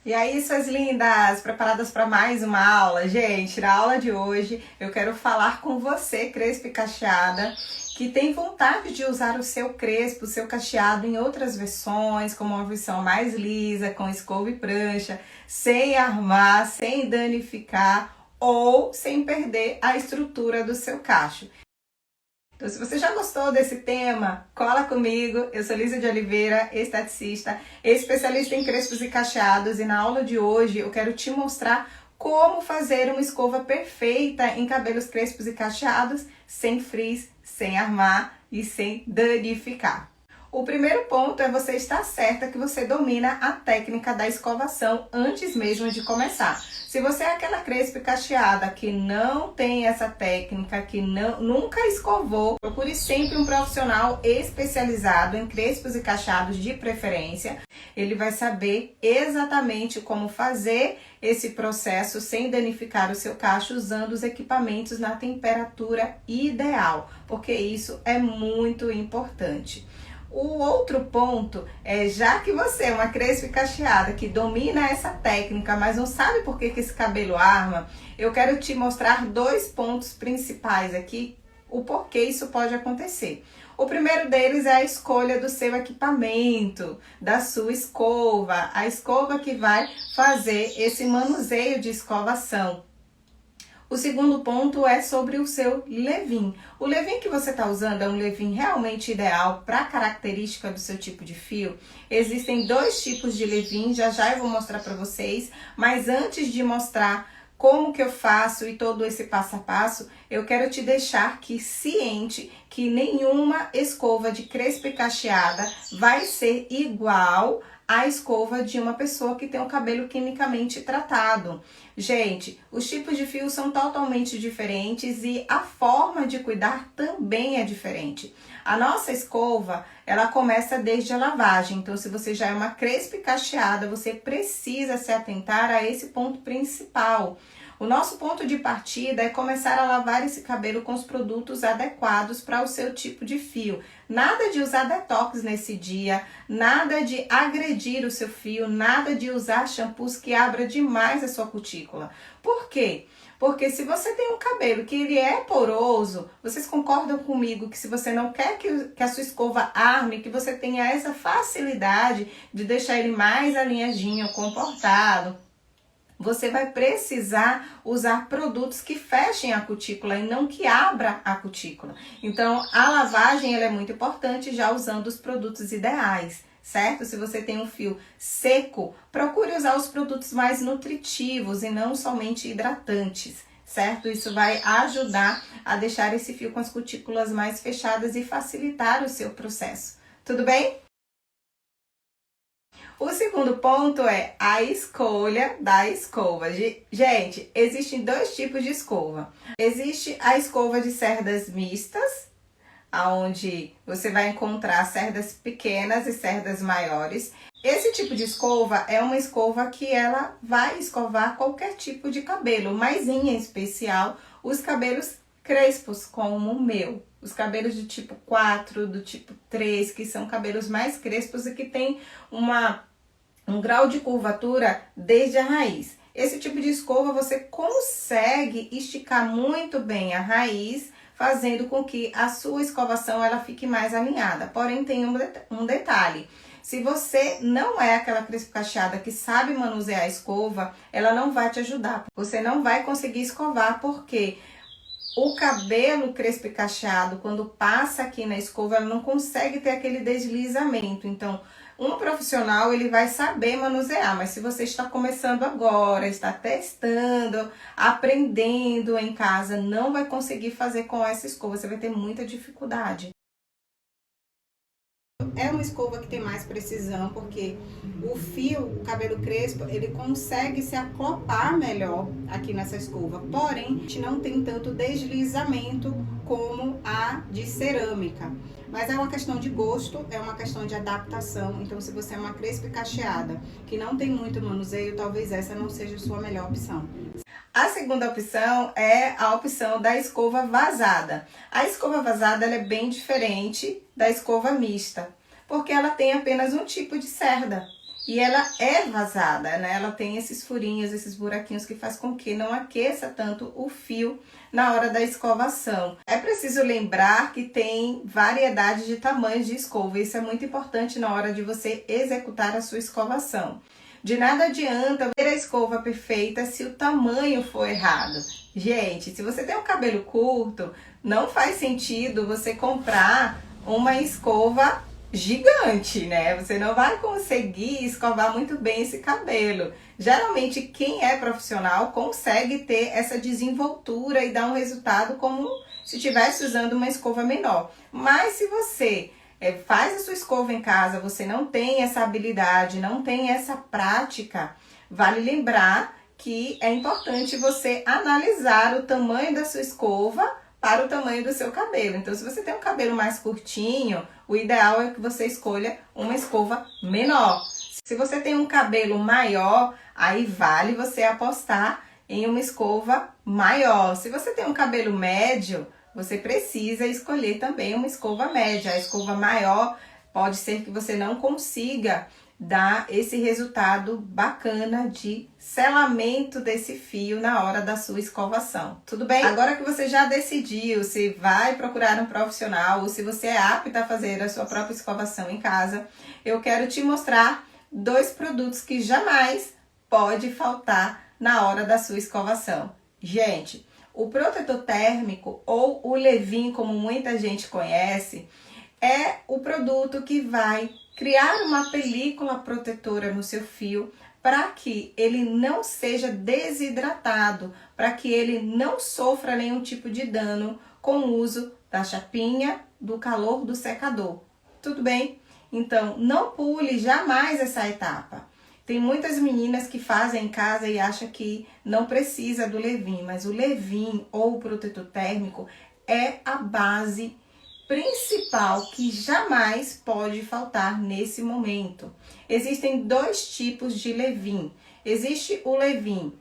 E aí, suas lindas, preparadas para mais uma aula? Gente, na aula de hoje eu quero falar com você, crespa e cacheada, que tem vontade de usar o seu crespo, o seu cacheado em outras versões, como uma versão mais lisa, com escova e prancha, sem armar, sem danificar ou sem perder a estrutura do seu cacho. Então, se você já gostou desse tema, cola comigo. Eu sou Lísia de Oliveira, esteticista, especialista em crespos e cacheados, e na aula de hoje eu quero te mostrar como fazer uma escova perfeita em cabelos crespos e cacheados, sem frizz, sem armar e sem danificar. O primeiro ponto é você estar certa que você domina a técnica da escovação antes mesmo de começar. Se você é aquela crespa e cacheada que não tem essa técnica, que nunca escovou, procure sempre um profissional especializado em crespos e cacheados de preferência. Ele vai saber exatamente como fazer esse processo sem danificar o seu cacho usando os equipamentos na temperatura ideal, porque isso é muito importante. O outro ponto é, já que você é uma crespa e cacheada que domina essa técnica, mas não sabe por que esse cabelo arma, eu quero te mostrar dois pontos principais aqui, o porquê isso pode acontecer. O primeiro deles é a escolha do seu equipamento, da sua escova, a escova que vai fazer esse manuseio de escovação. O segundo ponto é sobre o seu leave-in. O leave-in que você está usando é um leave-in realmente ideal para a característica do seu tipo de fio? Existem dois tipos de leave-in, já eu vou mostrar para vocês, mas antes de mostrar como que eu faço e todo esse passo a passo, eu quero te deixar aqui ciente que nenhuma escova de crespa e cacheada vai ser igual à escova de uma pessoa que tem o cabelo quimicamente tratado. Gente, os tipos de fios são totalmente diferentes e a forma de cuidar também é diferente. A nossa escova, ela começa desde a lavagem, então se você já é uma crespa e cacheada, você precisa se atentar a esse ponto principal. O nosso ponto de partida é começar a lavar esse cabelo com os produtos adequados para o seu tipo de fio. Nada de usar detox nesse dia, nada de agredir o seu fio, nada de usar shampoos que abra demais a sua cutícula. Por quê? Porque se você tem um cabelo que ele é poroso, vocês concordam comigo que se você não quer que a sua escova arme, que você tenha essa facilidade de deixar ele mais alinhadinho, comportado, você vai precisar usar produtos que fechem a cutícula e não que abra a cutícula. Então, a lavagem ela é muito importante já usando os produtos ideais, certo? Se você tem um fio seco, procure usar os produtos mais nutritivos e não somente hidratantes, certo? Isso vai ajudar a deixar esse fio com as cutículas mais fechadas e facilitar o seu processo. Tudo bem? O segundo ponto é a escolha da escova. Gente, existem dois tipos de escova. Existe a escova de cerdas mistas, onde você vai encontrar cerdas pequenas e cerdas maiores. Esse tipo de escova é uma escova que ela vai escovar qualquer tipo de cabelo, mas em especial os cabelos crespos, como o meu. Os cabelos do tipo 4, do tipo 3, que são cabelos mais crespos e que tem um grau de curvatura desde a raiz. Esse tipo de escova você consegue esticar muito bem a raiz, fazendo com que a sua escovação ela fique mais alinhada. Porém, tem um detalhe. Se você não é aquela crespa cacheada que sabe manusear a escova, ela não vai te ajudar. Você não vai conseguir escovar, porque o cabelo crespo e cacheado, quando passa aqui na escova, ela não consegue ter aquele deslizamento. Então, um profissional, ele vai saber manusear, mas se você está começando agora, está testando, aprendendo em casa, não vai conseguir fazer com essa escova, você vai ter muita dificuldade. É uma escova que tem mais precisão, porque o fio, o cabelo crespo, ele consegue se acoplar melhor aqui nessa escova. Porém, a gente não tem tanto deslizamento como a de cerâmica. Mas é uma questão de gosto, é uma questão de adaptação. Então, se você é uma crespa e cacheada, que não tem muito manuseio, talvez essa não seja a sua melhor opção. A segunda opção é a opção da escova vazada. A escova vazada ela é bem diferente da escova mista, porque ela tem apenas um tipo de cerda. e ela é vazada, né? Ela tem esses furinhos, esses buraquinhos que faz com que não aqueça tanto o fio na hora da escovação. É preciso lembrar que tem variedade de tamanhos de escova. Isso é muito importante na hora de você executar a sua escovação. De nada adianta ver a escova perfeita se o tamanho for errado. Gente, se você tem um cabelo curto, não faz sentido você comprar uma escova gigante, né? Você não vai conseguir escovar muito bem esse cabelo. Geralmente, quem é profissional consegue ter essa desenvoltura e dar um resultado como se estivesse usando uma escova menor. Mas se você faz a sua escova em casa, você não tem essa habilidade, não tem essa prática, vale lembrar que é importante você analisar o tamanho da sua escova para o tamanho do seu cabelo. Então, se você tem um cabelo mais curtinho, o ideal é que você escolha uma escova menor. Se você tem um cabelo maior, aí vale você apostar em uma escova maior. Se você tem um cabelo médio, você precisa escolher também uma escova média. A escova maior pode ser que você não consiga dar esse resultado bacana de selamento desse fio na hora da sua escovação. Tudo bem? Agora que você já decidiu se vai procurar um profissional ou se você é apta a fazer a sua própria escovação em casa, eu quero te mostrar 2 produtos que jamais pode faltar na hora da sua escovação. Gente, o protetor térmico ou o leave-in, como muita gente conhece, é o produto que vai criar uma película protetora no seu fio para que ele não seja desidratado, para que ele não sofra nenhum tipo de dano com o uso da chapinha, do calor do secador. Tudo bem? Então, não pule jamais essa etapa. Tem muitas meninas que fazem em casa e acham que não precisa do leave-in, mas o leave-in ou o protetor térmico é a base principal que jamais pode faltar nesse momento. Existem 2 tipos de leave-in. Existe o leave-in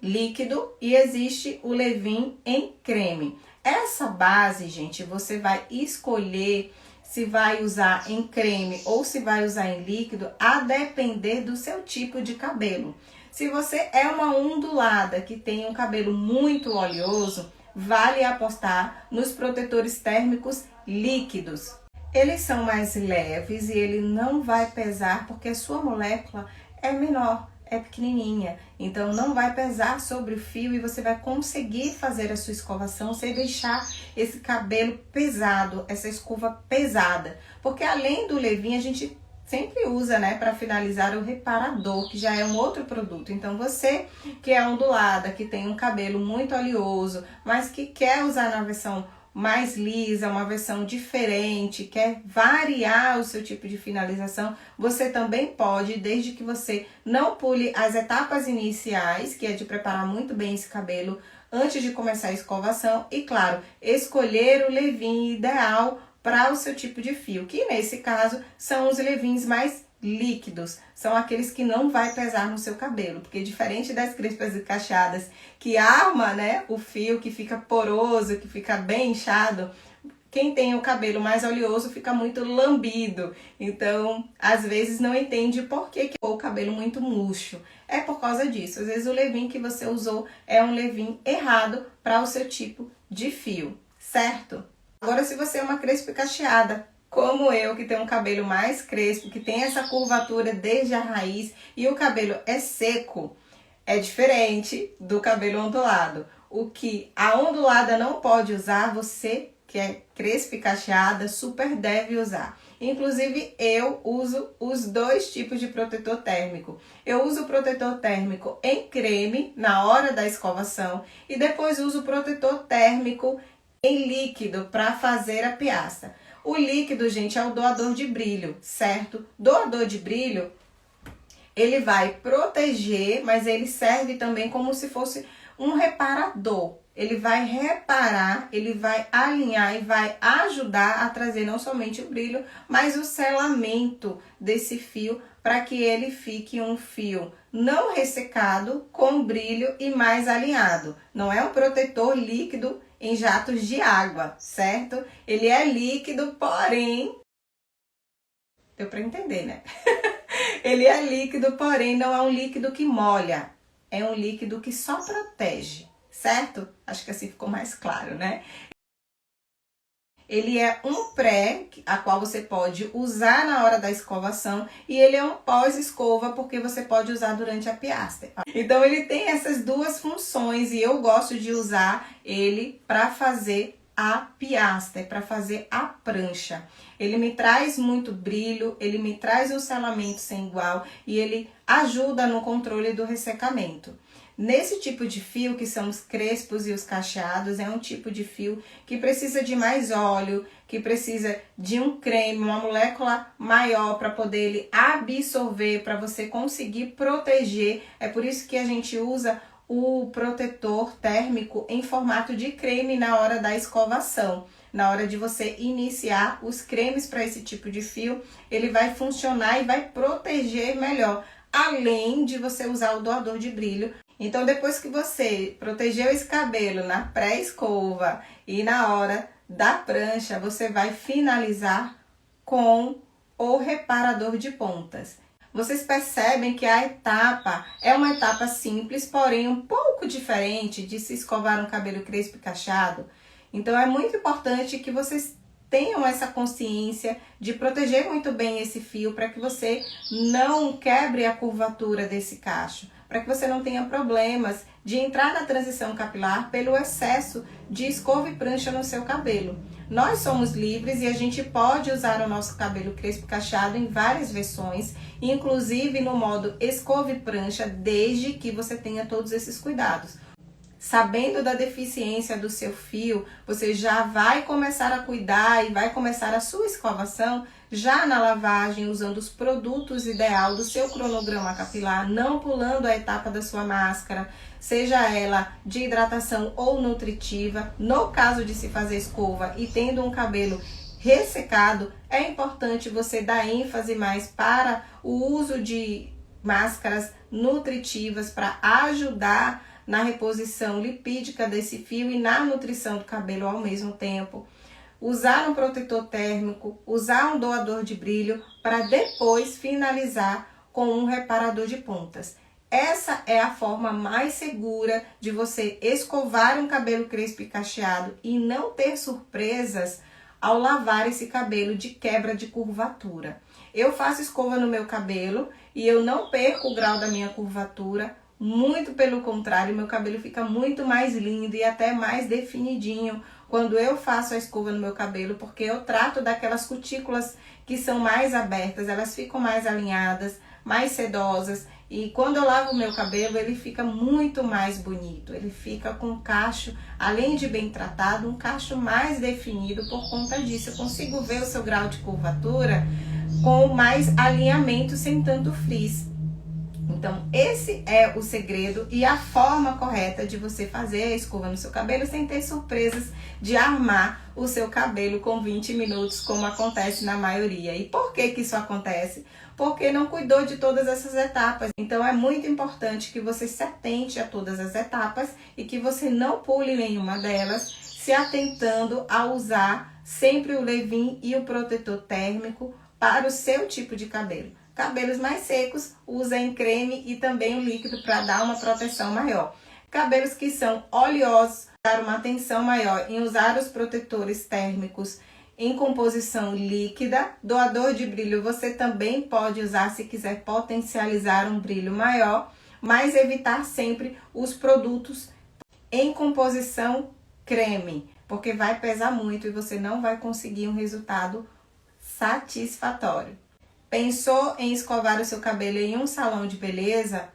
líquido e existe o leave-in em creme. Essa base, gente, você vai escolher se vai usar em creme ou se vai usar em líquido, a depender do seu tipo de cabelo. Se você é uma ondulada que tem um cabelo muito oleoso, vale apostar nos protetores térmicos líquidos. Eles são mais leves e ele não vai pesar porque a sua molécula é menor, é pequenininha. Então não vai pesar sobre o fio e você vai conseguir fazer a sua escovação sem deixar esse cabelo pesado, essa escova pesada. Porque além do leave-in, a gente sempre usa, né, para finalizar o reparador, que já é um outro produto. Então você que é ondulada, que tem um cabelo muito oleoso, mas que quer usar na versão mais lisa, uma versão diferente, quer variar o seu tipo de finalização, você também pode, desde que você não pule as etapas iniciais, que é de preparar muito bem esse cabelo antes de começar a escovação e, claro, escolher o leave-in ideal para o seu tipo de fio, que nesse caso são os leave-ins mais líquidos, são aqueles que não vai pesar no seu cabelo, porque diferente das crespas e cacheadas que arma, né, o fio, que fica poroso, que fica bem inchado, quem tem o cabelo mais oleoso fica muito lambido, então às vezes não entende por que o cabelo muito murcho. É por causa disso, às vezes o leave-in que você usou é um leave-in errado para o seu tipo de fio, certo? Agora, se você é uma crespa e cacheada, como eu, que tem um cabelo mais crespo, que tem essa curvatura desde a raiz e o cabelo é seco, é diferente do cabelo ondulado. O que a ondulada não pode usar, você que é crespa e cacheada, super deve usar. Inclusive, eu uso os 2 tipos de protetor térmico. Eu uso o protetor térmico em creme na hora da escovação e depois uso o protetor térmico em líquido para fazer a piastra. O líquido, gente, é o doador de brilho, certo? Doador de brilho, ele vai proteger, mas ele serve também como se fosse um reparador. Ele vai reparar, ele vai alinhar e vai ajudar a trazer não somente o brilho, mas o selamento desse fio para que ele fique um fio não ressecado, com brilho e mais alinhado. Não é um protetor líquido em jatos de água, certo? Ele é líquido, porém... Deu para entender, né? Ele é líquido, porém não é um líquido que molha. É um líquido que só protege, certo? Acho que assim ficou mais claro, né? Ele é um pré, a qual você pode usar na hora da escovação, e ele é um pós-escova, porque você pode usar durante a piastra. Então ele tem essas duas funções e eu gosto de usar ele para fazer a piastra, para fazer a prancha. Ele me traz muito brilho, ele me traz um selamento sem igual e ele ajuda no controle do ressecamento. Nesse tipo de fio, que são os crespos e os cacheados, é um tipo de fio que precisa de mais óleo, que precisa de um creme, uma molécula maior para poder ele absorver, para você conseguir proteger. É por isso que a gente usa o protetor térmico em formato de creme na hora da escovação. Na hora de você iniciar os cremes para esse tipo de fio, ele vai funcionar e vai proteger melhor, além de você usar o doador de brilho. Então, depois que você protegeu esse cabelo na pré-escova e na hora da prancha, você vai finalizar com o reparador de pontas. Vocês percebem que a etapa é uma etapa simples, porém um pouco diferente de se escovar um cabelo crespo e cacheado. Então, é muito importante que vocês tenham essa consciência de proteger muito bem esse fio para que você não quebre a curvatura desse cacho, para que você não tenha problemas de entrar na transição capilar pelo excesso de escova e prancha no seu cabelo. Nós somos livres e a gente pode usar o nosso cabelo crespo cacheado em várias versões, inclusive no modo escova e prancha, desde que você tenha todos esses cuidados. Sabendo da deficiência do seu fio, você já vai começar a cuidar e vai começar a sua escovação já na lavagem, usando os produtos ideal do seu cronograma capilar, não pulando a etapa da sua máscara, seja ela de hidratação ou nutritiva. No caso de se fazer escova e tendo um cabelo ressecado, é importante você dar ênfase mais para o uso de máscaras nutritivas para ajudar na reposição lipídica desse fio e na nutrição do cabelo ao mesmo tempo. Usar um protetor térmico, usar um doador de brilho para depois finalizar com um reparador de pontas. Essa é a forma mais segura de você escovar um cabelo crespo e cacheado e não ter surpresas ao lavar esse cabelo de quebra de curvatura. Eu faço escova no meu cabelo e eu não perco o grau da minha curvatura. Muito pelo contrário, meu cabelo fica muito mais lindo e até mais definidinho quando eu faço a escova no meu cabelo, porque eu trato daquelas cutículas que são mais abertas, elas ficam mais alinhadas, mais sedosas, e quando eu lavo o meu cabelo, ele fica muito mais bonito, ele fica com um cacho, além de bem tratado, um cacho mais definido por conta disso. Eu consigo ver o seu grau de curvatura com mais alinhamento, sem tanto frizz. Então, esse é o segredo e a forma correta de você fazer a escova no seu cabelo sem ter surpresas de armar o seu cabelo com 20 minutos, como acontece na maioria. E por que isso acontece? Porque não cuidou de todas essas etapas. Então, é muito importante que você se atente a todas as etapas e que você não pule nenhuma delas, se atentando a usar sempre o leave-in e o protetor térmico para o seu tipo de cabelo. Cabelos mais secos, usa em creme e também o líquido para dar uma proteção maior. Cabelos que são oleosos, dar uma atenção maior em usar os protetores térmicos em composição líquida. Doador de brilho você também pode usar se quiser potencializar um brilho maior, mas evitar sempre os produtos em composição creme, porque vai pesar muito e você não vai conseguir um resultado satisfatório. Pensou em escovar o seu cabelo em um salão de beleza?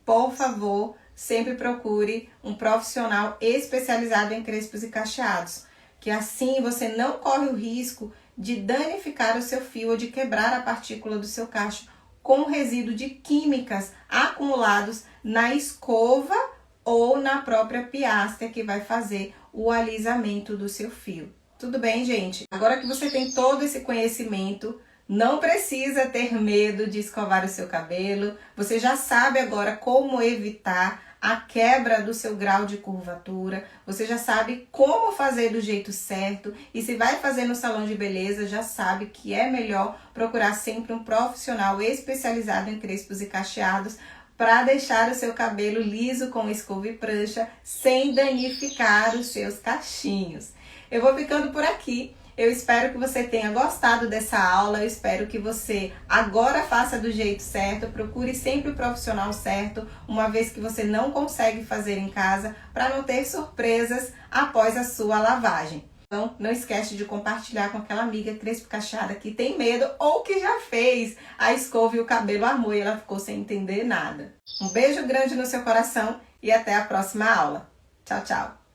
Por favor, sempre procure um profissional especializado em crespos e cacheados, que assim você não corre o risco de danificar o seu fio ou de quebrar a partícula do seu cacho com resíduo de químicas acumulados na escova ou na própria piastra que vai fazer o alisamento do seu fio. Tudo bem, gente? Agora que você tem todo esse conhecimento Não precisa ter medo de escovar o seu cabelo. Você já sabe agora como evitar a quebra do seu grau de curvatura. Você já sabe como fazer do jeito certo. E se vai fazer no salão de beleza, já sabe que é melhor procurar sempre um profissional especializado em crespos e cacheados para deixar o seu cabelo liso com escova e prancha sem danificar os seus cachinhos. Eu vou ficando por aqui. Eu espero que você tenha gostado dessa aula, eu espero que você agora faça do jeito certo, procure sempre o profissional certo, uma vez que você não consegue fazer em casa, para não ter surpresas após a sua lavagem. Então, não esquece de compartilhar com aquela amiga crespo cacheada que tem medo ou que já fez a escova e o cabelo armou e ela ficou sem entender nada. Um beijo grande no seu coração e até a próxima aula. Tchau, tchau!